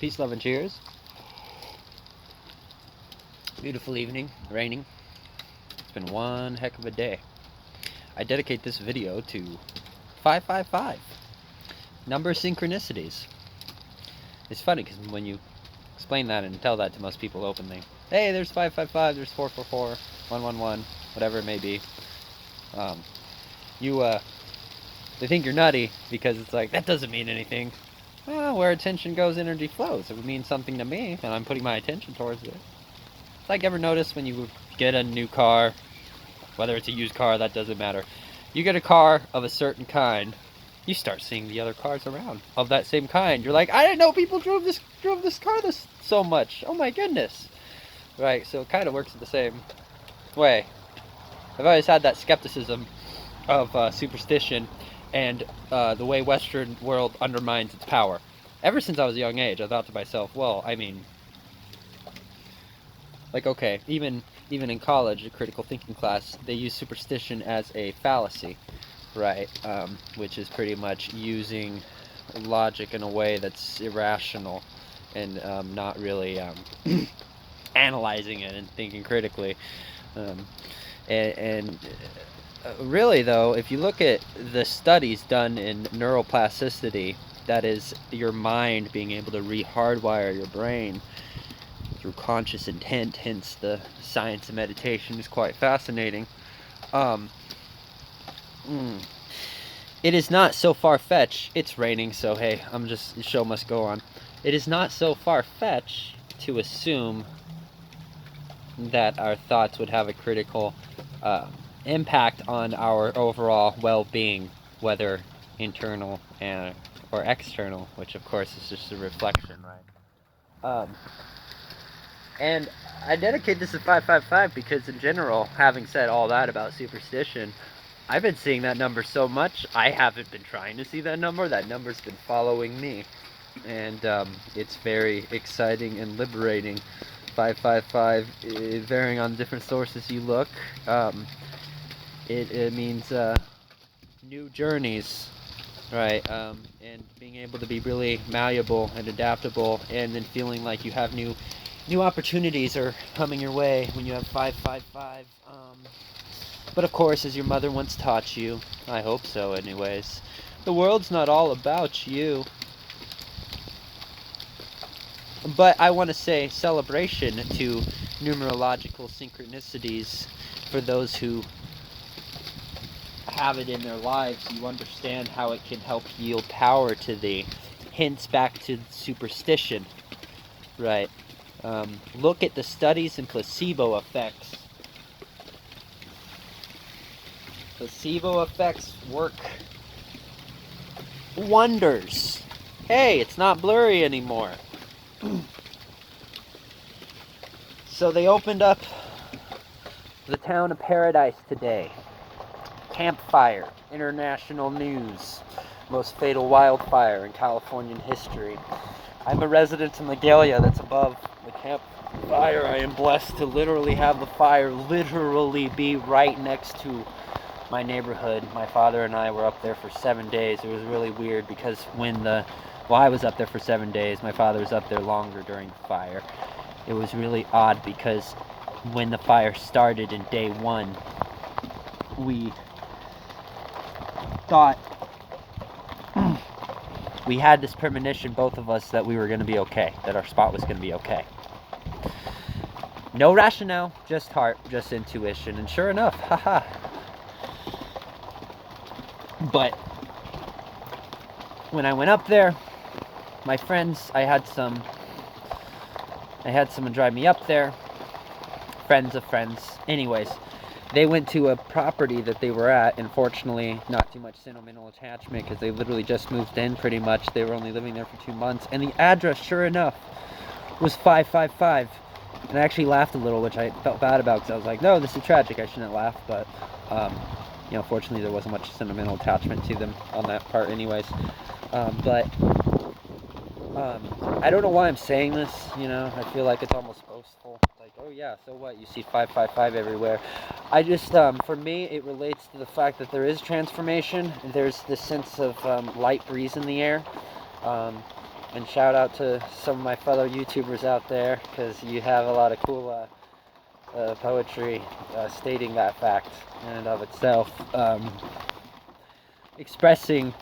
Peace, love, and cheers. Beautiful evening, raining. It's been one heck of a day. I dedicate this video to 555, number synchronicities. It's funny because when you explain that and tell that to most people openly, hey, there's 555, there's 444, 111, whatever it may be, they think you're nutty because it's like, that doesn't mean anything. Well, where attention goes, energy flows. It would mean something to me, and I'm putting my attention towards it. It's like, ever notice when you get a new car, whether it's a used car, that doesn't matter. You get a car of a certain kind, you start seeing the other cars around of that same kind. You're like, I didn't know people drove this car this so much. Oh my goodness. Right, so it kind of works the same way. I've always had that skepticism of superstition and the way Western world undermines its power. Ever since I was a young age, I thought to myself, well, I mean, like, okay, even in college, a critical thinking class, they use superstition as a fallacy, right? Which is pretty much using logic in a way that's irrational and not really analyzing it and thinking critically. Really, though, if you look at the studies done in neuroplasticity, that is your mind being able to re-hardwire your brain through conscious intent, hence the science of meditation is quite fascinating. It is not so far-fetched. It's raining, so hey, the show must go on. It is not so far-fetched to assume that our thoughts would have a critical impact on our overall well-being, whether internal or external, which of course is just a reflection, right? And I dedicate this to 555 because in general, having said all that about superstition, I've been seeing that number so much, I haven't been trying to see that number. That number's been following me. And it's very exciting and liberating. 555, varying on different sources you look, it means new journeys, right? And being able to be really malleable and adaptable, and then feeling like you have new opportunities are coming your way when you have 555. But of course, as your mother once taught you, I hope so anyways, the world's not all about you. But I want to say celebration to numerological synchronicities for those who have it in their lives. You understand how it can help yield power to thee. Hints back to superstition, right? Look at the studies and placebo effects. Placebo effects work wonders. Hey, it's not blurry anymore. So they opened up the town of Paradise today. Campfire, international news, most fatal wildfire in Californian history. I'm a resident in Magalia that's above the campfire. I am blessed to literally have the fire literally be right next to my neighborhood. My father and I were up there for 7 days. It was really weird because I was up there for 7 days. My father was up there longer during the fire. It was really odd because when the fire started in day one, we thought we had this premonition, both of us, that we were going to be okay, that our spot was going to be okay. No rationale, just heart, just intuition, and sure enough, haha. But when I went up there, my friends, I had someone drive me up there, friends of friends. Anyways, they went to a property that they were at, and fortunately, not too much sentimental attachment because they literally just moved in pretty much. They were only living there for 2 months, and the address, sure enough, was 555. And I actually laughed a little, which I felt bad about because I was like, no, this is tragic. I shouldn't laugh, but fortunately, there wasn't much sentimental attachment to them on that part, anyways. I don't know why I'm saying this, I feel like it's almost boastful. Like, oh yeah, so what? You see 555 everywhere. I just, for me, it relates to the fact that there is transformation. There's this sense of light breeze in the air. And shout out to some of my fellow YouTubers out there, because you have a lot of cool poetry stating that fact in and of itself. Expressing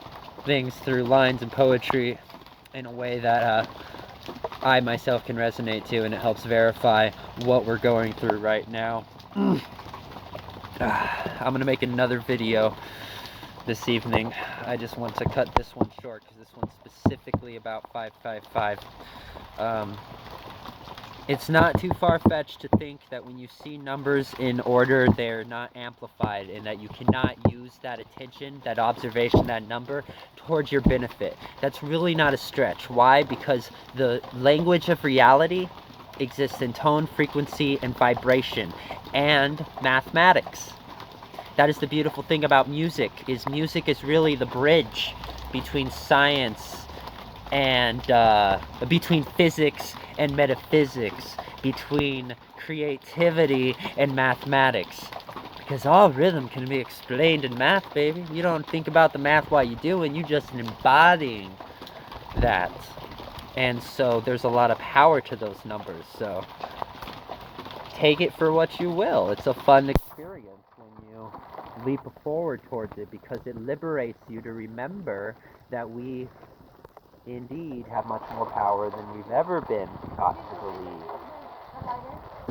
things through lines and poetry in a way that I myself can resonate to, and it helps verify what we're going through right now. I'm gonna make another video this evening. I just want to cut this one short because this one's specifically about 555. It's not too far-fetched to think that when you see numbers in order, they're not amplified, and that you cannot use that attention, that observation, that number towards your benefit. That's really not a stretch. Why? Because the language of reality exists in tone, frequency, and vibration, and mathematics. That is the beautiful thing about music is really the bridge between science and between physics and metaphysics, between creativity and mathematics. Because all rhythm can be explained in math, baby. You don't think about the math while you do it, you just embodying that. And so there's a lot of power to those numbers. So take it for what you will. It's a fun experience when you leap forward towards it, because it liberates you to remember that we indeed have much more power than we've ever been taught to believe.